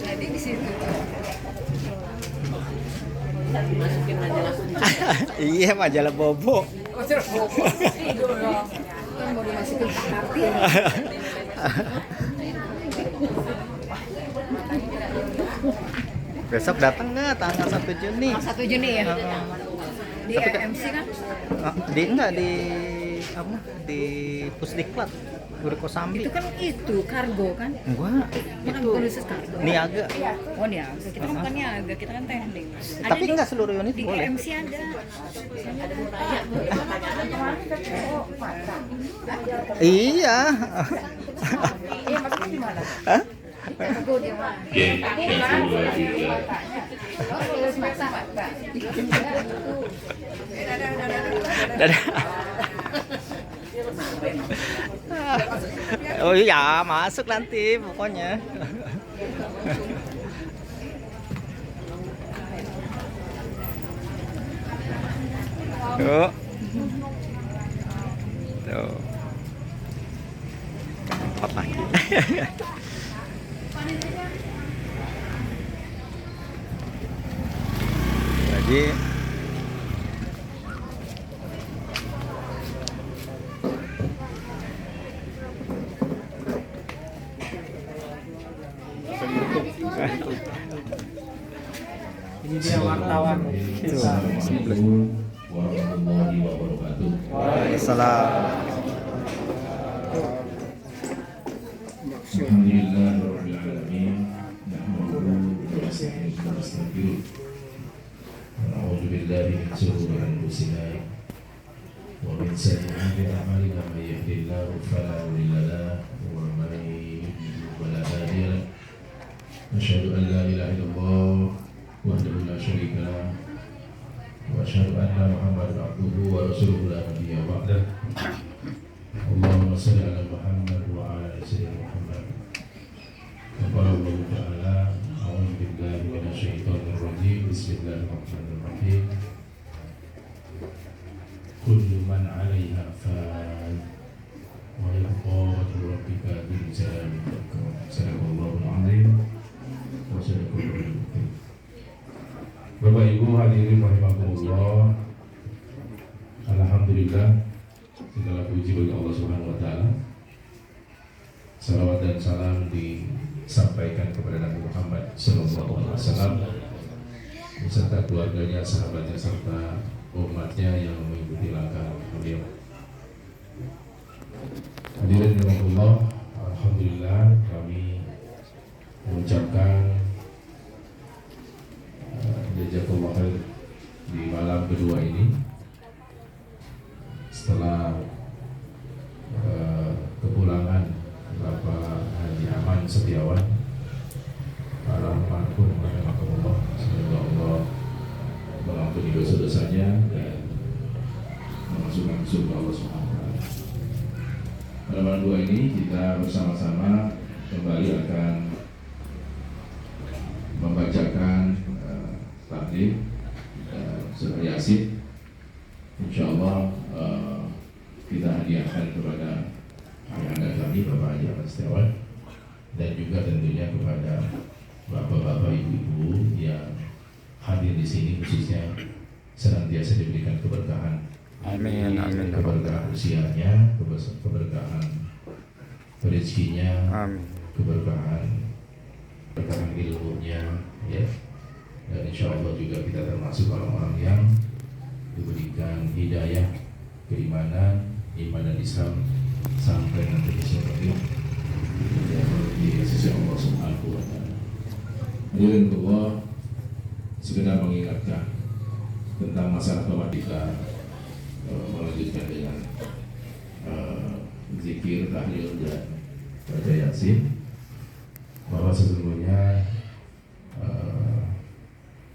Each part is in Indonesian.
Jadi di situ. Iya, majalah Bobo. Tidur dong. Kan mau dimasukin ke kartu. Besok datang nggak tanggal 1 Juni? 1 Juni ya. Di Tapi MC kan? Enggak di apa? Di Pusdiklat Guru Kosambi. Itu kan itu kargo kan? Enggak, Bukan itu khusus kargo. niaga. Oh niaga, kita kan bukan niaga, kita kan teknik. Tapi enggak seluruh unit Di boleh. MC ada. Iya. Iya, maksudnya di mana? Hah? Kargo di mana? Dadah. Oh iya, masuk nanti pokoknya. Tuh. Tuh. Cepat lagi. Jadi Ini dia wartawan. Assalamualaikum warahmatullahi wabarakatuh. Waalaikumsalam. Alhamdulillahirabbil alamin. Nahmaduhu wa nasta'inuhu wa nastaghfiruh. A'udzu billahi min shururi anfusina wa min sayyi'ati a'malina. May yahdihillahu fala mudilla lahu wa man yudlil fala hadiya lahu. Asyhadu an la ilaha illallah wahdahu la syarika lahu wa asyhadu anna Muhammadan abduhu wa rasuluhu la nabiyya ba'dah. Allahumma shalli ala Muhammad wa ala ali sayyidina Muhammad. Qala Allah Ta'ala, a'udzu billahi minasy syaithanir rajim. Bismillahirrahmanirrahim. Kullu man 'alaiha fan wa yabqa wajhu rabbika dzul jalali wal ikram. Sadaqallahul 'azim wa sadaqallahul mu'min. Bapak Ibu hadirin rahimakumullah. Alhamdulillah, segala puji bagi Allah Subhanahu wa taala. Salawat dan salam disampaikan kepada Nabi Muhammad sallallahu alaihi wasallam beserta keluarganya, sahabatnya serta umatnya yang mengikuti langkah beliau. Hadirin rahimakumullah, alhamdulillah kami mengucapkan jazakallahu khair di malam kedua ini setelah kepulangan Bapak Haji Aman Setiawan almarhum rahimahullah. Semoga Allah mengampuni dosa-dosanya dan memasukkan surga Allah Subhanahu wa taala. Pada malam dua ini kita bersama-sama kembali akan membacakan taklim surah Yasin. Insyaallah kita hadiahkan kepada ayahanda kami Bapak Haji Ahmad Setiawan dan juga tentunya kepada bapak-bapak, ibu-ibu yang hadir di sini, khususnya senantiasa diberikan keberkahan. Amin, amin. Keberkahan usianya, keberkahan rezekinya, Amin. keberkahan ilmunya, ya. Dan insya Allah juga kita termasuk orang-orang yang diberikan hidayah, keimanan, iman dan Islam sampai nanti di surga di sisi Allah Subhanahu wa taala. Hadirin Allah, sekedar mengingatkan tentang masalah kematian, kita melanjutkan dengan zikir, tahlil dan baca Yasin, bahwa sesungguhnya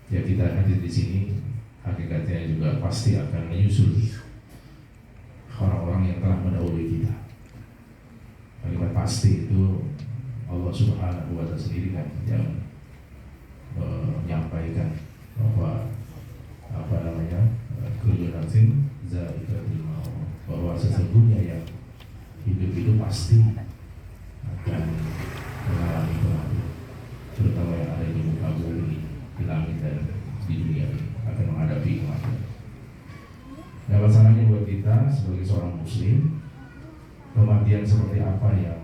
Ya kita hadir di sini hakikatnya juga pasti akan menyusul orang-orang yang telah mendahului kita. Kalimat pasti itu Allah Subhanahu wa Ta'ala sendiri kan yang menyampaikan bahwa kullu nafsin za'iqatul maut, bahwa sesungguhnya yang hidup itu pasti akan mengalami kematian, terutama yang ada di muka bumi, di langit dan di dunia ini akan menghadapi kematian. Nah, pasangannya buat kita sebagai seorang muslim, kematian seperti apa yang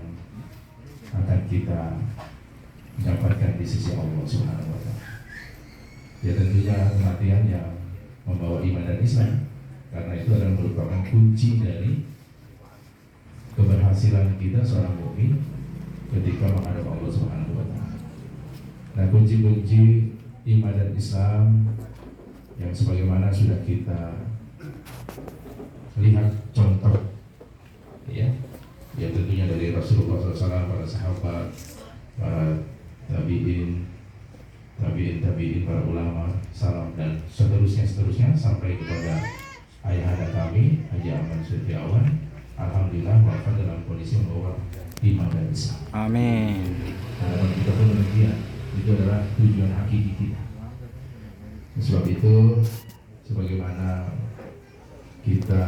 akan kita dapatkan di sisi Allah Subhanahu wa Ta'ala? Ya tentunya kematian yang membawa iman dan Islam, karena itu adalah merupakan kunci dari keberhasilan kita seorang mukmin ketika menghadap Allah Subhanahu wa Ta'ala. Nah, kunci-kunci iman dan Islam yang sebagaimana sudah kita lihat contoh, ya tentunya dari Rasulullah SAW, para sahabat, para tabiin, para ulama, salaf dan seterusnya sampai kepada ayahanda kami Haji Ahmad Setiawan. Alhamdulillah wafat dalam kondisi membawa iman dan Islam. Amin. Harapan kita pun demikian. Itu adalah tujuan hakiki kita. Sebab itu, sebagaimana kita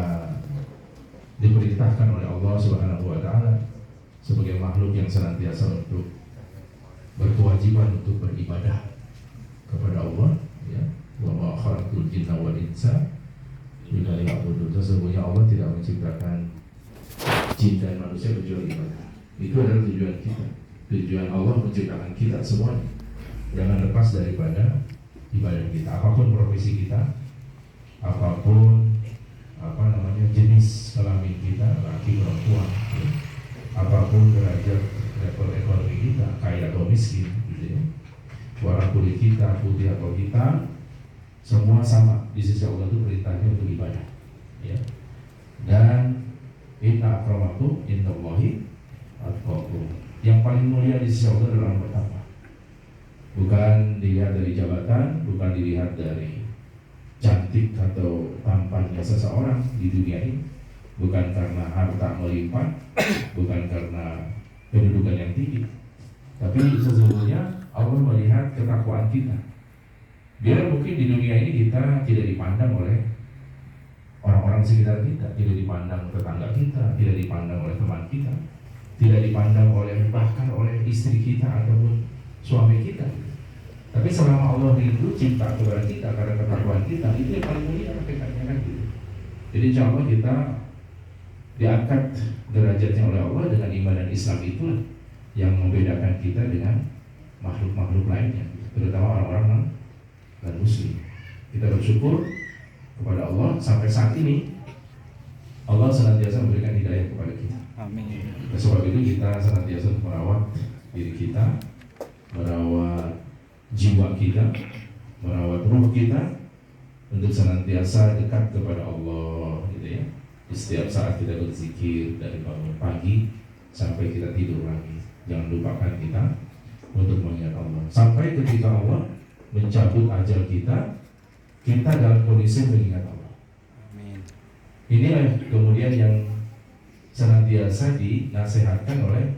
diperintahkan oleh Allah Subhanahu wa Ta'ala sebagai makhluk yang senantiasa untuk berkewajiban untuk beribadah kepada Allah, ya, wa ma khalaqtul jinna wal insa illa liya'budun. Sesungguhnya Allah tidak menciptakan jin dan manusia kecuali ibadah. Itu adalah tujuan kita. Tujuan Allah menciptakan kita semuanya. Jangan lepas daripada ibadah kita. Apapun profesi kita, apapun jenis kelamin kita, laki perempuan, ya, apapun derajat level ekonomi kita, kaya atau miskin, gitu ya, warna kulit kita, putih atau hitam, semua sama di sisi Allah itu perintahnya untuk ibadah, ya. Dan inna akramakum indallahi atqakum. Yang paling mulia di sisi Allah adalah pertama. Bukan dilihat dari jabatan, bukan dilihat dari cantik atau tampannya seseorang di dunia ini, bukan karena harta melimpah, bukan karena kedudukan yang tinggi, tapi sesungguhnya Allah melihat ketakwaan kita. Biar mungkin di dunia ini kita tidak dipandang oleh orang-orang sekitar kita, tidak dipandang tetangga kita, tidak dipandang oleh teman kita, tidak dipandang oleh bahkan oleh istri kita ataupun suami kita. Tapi selama Allah rindu cinta kepada kita karena ketakwaan kita, itu yang paling mulia hakikatnya kan gitu. Jadi insya Allah kita diangkat derajatnya oleh Allah dengan iman dan Islam, itu yang membedakan kita dengan makhluk-makhluk lainnya, terutama orang-orang non muslim. Kita bersyukur kepada Allah sampai saat ini Allah senantiasa memberikan hidayah kepada kita. Amin. Sebab itu kita senantiasa merawat diri kita, merawat jiwa kita, merawat ruh kita untuk senantiasa dekat kepada Allah, gitu ya. Di setiap saat kita berzikir dari bangun pagi sampai kita tidur lagi. Jangan lupakan kita untuk mengingat Allah. Sampai ketika Allah mencabut ajal kita, kita dalam kondisi mengingat Allah. Amin. Inilah kemudian yang senantiasa dinasihatkan oleh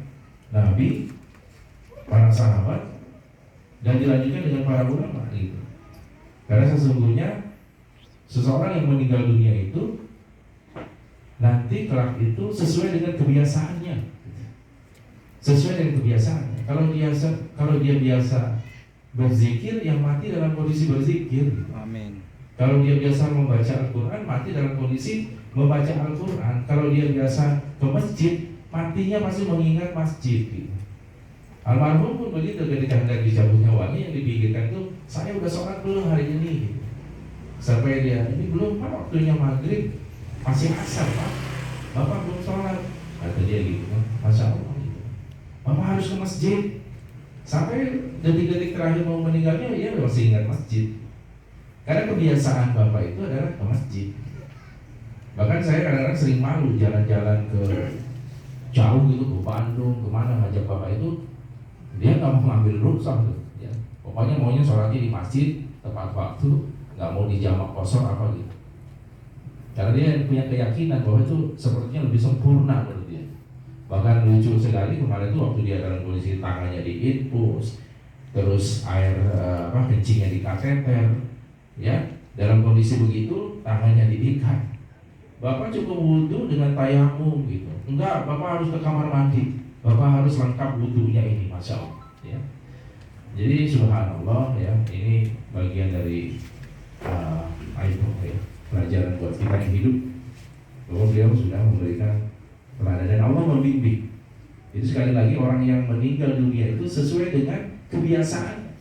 Nabi, para sahabat, dan dilanjutkan dengan para ulama gitu. Karena sesungguhnya seseorang yang meninggal dunia itu nanti kelak itu sesuai dengan kebiasaannya, sesuai dengan kebiasaannya. Kalau dia biasa berzikir, yang mati dalam kondisi berzikir. Amin. Kalau dia biasa membaca Al-Quran, mati dalam kondisi membaca Al-Quran. Kalau dia biasa ke masjid, matinya pasti mengingat masjid gitu. Almarhum pun begitu, ketika hendak dicabut nyawanya, yang dipikirkan itu, saya udah sholat belum hari ini gitu. Sampai dia, ini belum Pak, waktunya maghrib, masih asar Pak, Bapak belum sholat. Kata dia gitu, Masya Allah gitu. Bapak harus ke masjid. Sampai detik-detik terakhir mau meninggalnya, dia masih ingat masjid. Karena kebiasaan Bapak itu adalah ke masjid. Bahkan saya kadang-kadang sering malu jalan-jalan ke jauh gitu, ke Bandung, kemana ngajak Bapak itu, dia nggak mau ngambil rukhsah tuh, ya. Pokoknya maunya sholatnya di masjid tepat waktu, nggak mau di jamak kosong apa gitu. Karena dia punya keyakinan bahwa itu sepertinya lebih sempurna menurut dia. Bahkan lucu sekali kemarin itu waktu dia dalam kondisi tangannya diinfus, terus air kencingnya di kateter, ya dalam kondisi begitu tangannya diikat. Bapak cukup wudhu dengan tayamum gitu. Enggak, Bapak harus ke kamar mandi. Bapak harus lengkap wudhunya ini, masya Allah. Ya. Jadi subhanallah ya, ini bagian dari ya, pelajaran buat kita yang hidup. Bahwa beliau sudah memberikan teladan dan Allah membimbing. Jadi sekali lagi orang yang meninggal dunia itu sesuai dengan kebiasaan.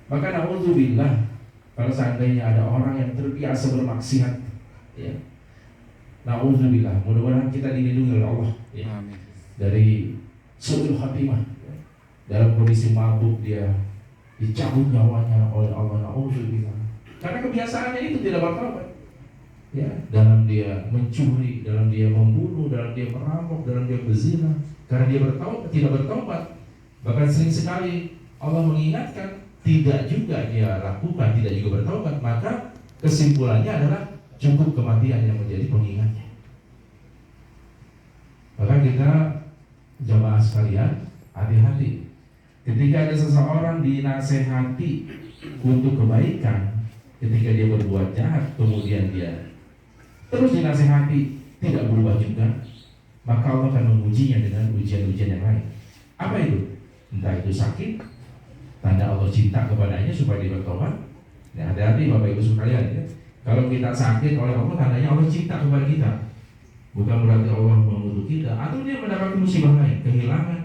Maka na'udzubillah kalau seandainya ada orang yang terbiasa bermaksiat, ya, na'udzubillah, mudah-mudahan kita dilindungi oleh Allah, ya, Amin. dari su'ul khatimah, ya. Dalam kondisi mabuk dia dicabut nyawanya oleh Allah, na'udzubillah. Karena kebiasaannya itu tidak bertobat, ya, dalam dia mencuri, dalam dia membunuh, dalam dia merampok, dalam dia berzina, karena dia tidak bertobat. Bahkan sering sekali Allah mengingatkan, tidak juga dia lakukan, tidak juga bertobat, maka kesimpulannya adalah cukup kematian yang menjadi pengingatnya. Maka kita jamaah sekalian hati-hati ketika ada seseorang dinasehati untuk kebaikan, ketika dia berbuat jahat kemudian dia terus dinasehati tidak berubah juga, maka Allah akan mengujinya dengan ujian-ujian yang lain. Apa itu? Entah itu sakit, tanda Allah cinta kepadanya supaya dia bertobat. Ya, hati-hati Bapak Ibu sekalian, ya. Kalau kita sakit oleh Allah, tandanya Allah cinta kepada kita. Bukan berarti Allah mengutuk kita, atau dia mendapat musibah lain, kehilangan,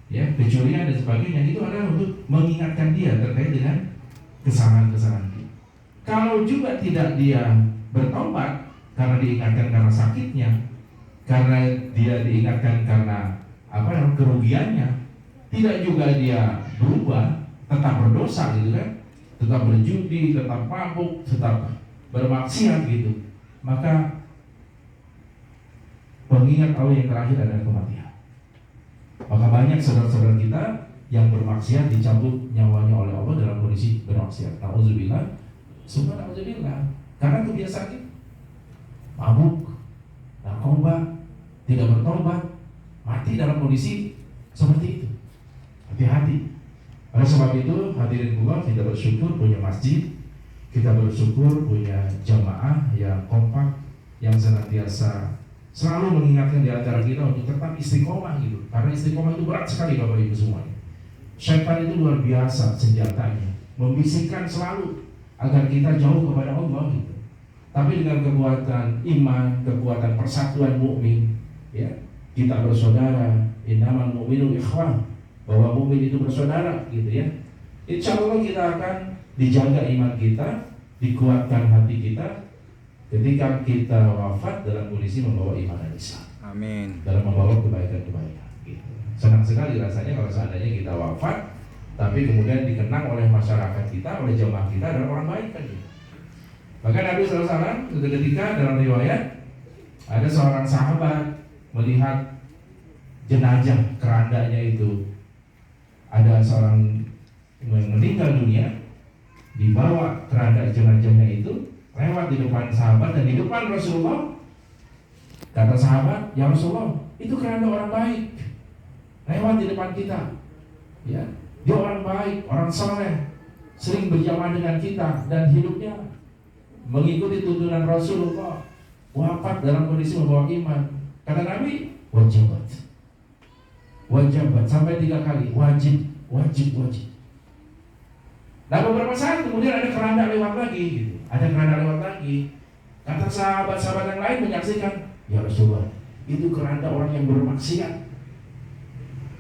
ya, kecurian dan sebagainya. Itu adalah untuk mengingatkan dia terkait dengan kesalahan-kesalahan kita. Kalau juga tidak dia bertobat karena diingatkan karena sakitnya, karena dia diingatkan karena kerugiannya, tidak juga dia berubah, tetap berdosa gitu kan, tetap berjudi, tetap mabuk, tetap bermaksiat gitu, maka pengingat Allah yang terakhir adalah kematian. Maka banyak saudara-saudara kita yang bermaksiat dicabut nyawanya oleh Allah dalam kondisi bermaksiat. Nauzubillah, subhanallah, karena kebiasaan itu mabuk, narkoba, tidak bertobat, mati dalam kondisi seperti itu. Hati-hati. Oleh sebab itu hadirin Allah, kita bersyukur punya masjid, kita bersyukur punya jamaah yang kompak, yang senantiasa selalu mengingatkan di antara kita untuk tetap istiqomah gitu. Karena istiqomah itu berat sekali Bapak Ibu semuanya. Syaitan itu luar biasa senjatanya, membisikkan selalu agar kita jauh kepada Allah gitu. Tapi dengan kekuatan iman, kekuatan persatuan mukmin, ya, kita bersaudara, innamal mu'minu ikhwan, bahwa mukmin itu bersaudara gitu ya. Insya Allah kita akan dijaga iman kita, dikuatkan hati kita ketika kita wafat dalam kondisi membawa iman dan Islam. Amin. Dalam membawa kebaikan-kebaikan gitu. Senang sekali rasanya kalau seandainya kita wafat tapi kemudian dikenang oleh masyarakat kita, oleh jamaah kita adalah orang baik kan gitu. Maka Nabi SAW suatu ketika dalam riwayat ada seorang sahabat melihat jenazah kerandanya itu, ada seorang yang meninggal dunia, dibawa keranda jenazahnya itu lewat di depan sahabat dan di depan Rasulullah. Kata sahabat, ya Rasulullah, itu keranda orang baik lewat di depan kita, ya, dia orang baik, orang saleh, sering berjamaah dengan kita dan hidupnya mengikuti tuntunan Rasulullah, wafat dalam kondisi membawa iman. Kata Nabi, wajibat sampai 3 kali, wajib. Nah beberapa saat kemudian ada keranda lewat lagi gitu. Ada keranda lewat lagi. Kata sahabat-sahabat yang lain menyaksikan, ya Rasulullah, itu keranda orang yang bermaksiat,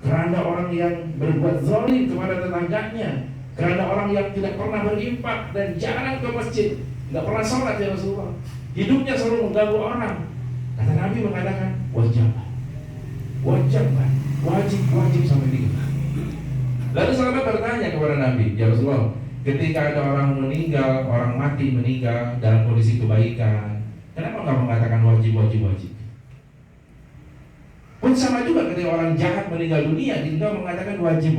keranda orang yang berbuat zalim kepada tetangganya, keranda orang yang tidak pernah berinfak dan jarang ke masjid, nggak pernah sholat ya Rasulullah, hidupnya selalu mengganggu orang. Kata Nabi mengatakan, wajib sampai 3 kali. Lalu sahabat bertanya kepada Nabi, ya Rasulullah, ketika ada orang meninggal, orang mati meninggal dalam kondisi kebaikan, kenapa nggak mengatakan wajib? Pun sama juga ketika orang jahat meninggal dunia, kita mengatakan wajib.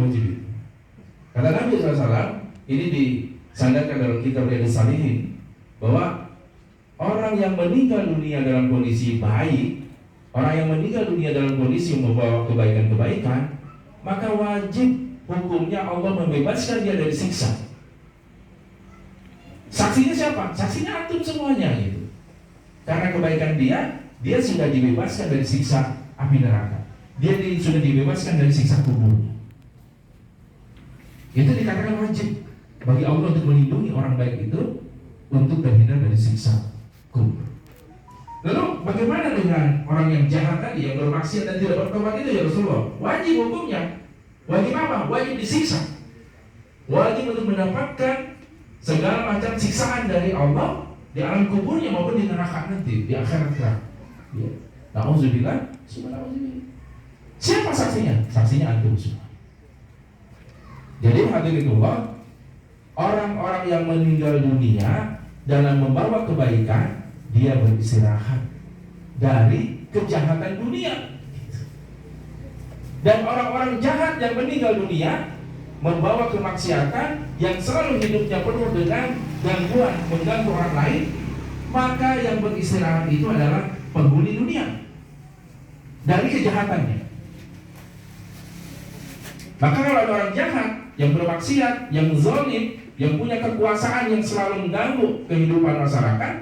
Kata Nabi SAW, ini disandarkan dalam kitab Riyadhus Shalihin, bahwa orang yang meninggal dunia dalam kondisi baik, orang yang meninggal dunia dalam kondisi membawa kebaikan-kebaikan, maka wajib hukumnya Allah membebaskan dia dari siksa. Saksinya siapa? Saksinya antum semuanya gitu. Karena kebaikan dia sudah dibebaskan dari siksa api neraka. Dia sudah dibebaskan dari siksa kubur. Itu dikatakan wajib bagi Allah untuk melindungi orang baik itu untuk terhindar dari siksa kubur. Lalu bagaimana dengan orang yang jahat tadi, yang bermaksiat dan tidak bertobat itu ya Rasulullah? Wajib hukumnya. Wajib apa? Wajib disiksa. Wajib untuk mendapatkan segala macam siksaan dari Allah di alam kuburnya maupun di neraka nanti, di akhirat kelak. Ya. Nauzubillah. Siapa saksinya? Saksinya antum semua. Jadi hadirinullah, orang-orang yang meninggal dunia dalam membawa kebaikan, dia beristirahat dari kejahatan dunia. Dan orang-orang jahat yang meninggal dunia membawa kemaksiatan yang selalu hidupnya penuh dengan gangguan, mengganggu orang lain, maka yang beristirahat itu adalah penghuni dunia dari kejahatannya. Maka kalau ada orang jahat yang bermaksiat, yang zalim, yang punya kekuasaan yang selalu mengganggu kehidupan masyarakat,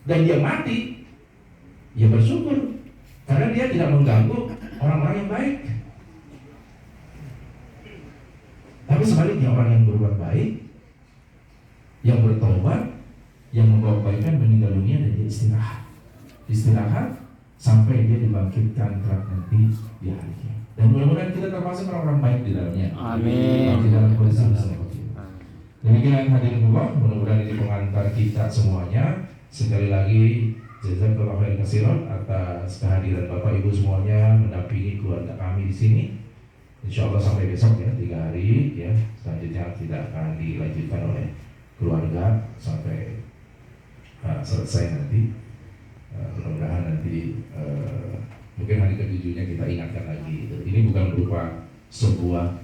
dan dia mati, ya bersyukur karena dia tidak mengganggu orang-orang yang baik. Tapi sebaliknya orang yang berbuat baik, yang bertobat, yang membawa kebaikan, meninggal dunia dan dia istirahat sampai dia dibangkitkan kelak nanti di hari kiamat. Dan mudah-mudahan kita termasuk orang-orang baik di dalamnya. Amin. Di dalam kondisi seperti itu. Demikian hadirin Allah, mudah-mudahan ini pengantar kita semuanya. Sekali lagi jazakallahu khairan katsiran atas kehadiran Bapak Ibu semuanya mendampingi keluarga kami di sini. Insya Allah sampai besok ya, 3 hari ya. Selanjutnya tidak akan dilanjutkan oleh keluarga sampai selesai nanti. Mudah-mudahan nanti mungkin hari ke-7-nya kita ingatkan lagi. Ini bukan berupa sebuah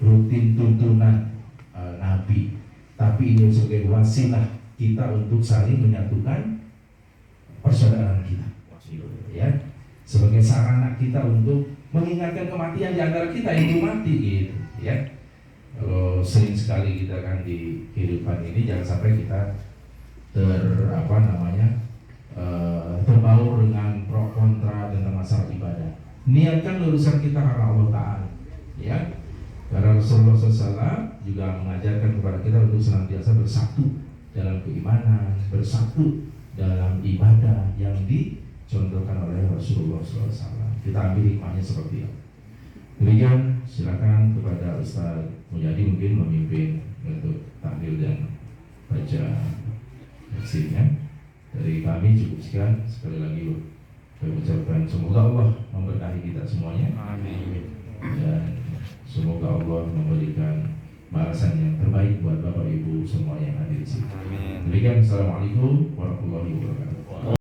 rutin tuntunan Nabi, tapi ini sebagai wasilah kita untuk saling menyatukan persaudaraan kita, ya. Sebagai sarana kita untuk mengingatkan kematian di antara kita yang belum mati gitu, ya. Kalau sering sekali kita kan di kehidupan ini jangan sampai kita terbaur dengan pro kontra tentang masalah ibadah. Niatkan urusan kita karena Allah Ta'ala, ya. Karena Rasulullah SAW juga mengajarkan kepada kita untuk senantiasa bersatu dalam keimanan, bersatu dalam ibadah yang dicontohkan oleh Rasulullah SAW. Kita ambil hikmahnya seperti itu. Demikian, silakan kepada Ustaz Mulyadi mungkin memimpin untuk tahlil dan baca tafsirnya. Dari kami cukup sekian. Sekali lagi kami ucapkan semoga Allah memberkahi kita semuanya. Amin. Dan semoga Allah memberikan balasan yang terbaik buat Bapak Ibu semua yang hadir di sini. Amin. Demikian, assalamualaikum warahmatullahi wabarakatuh.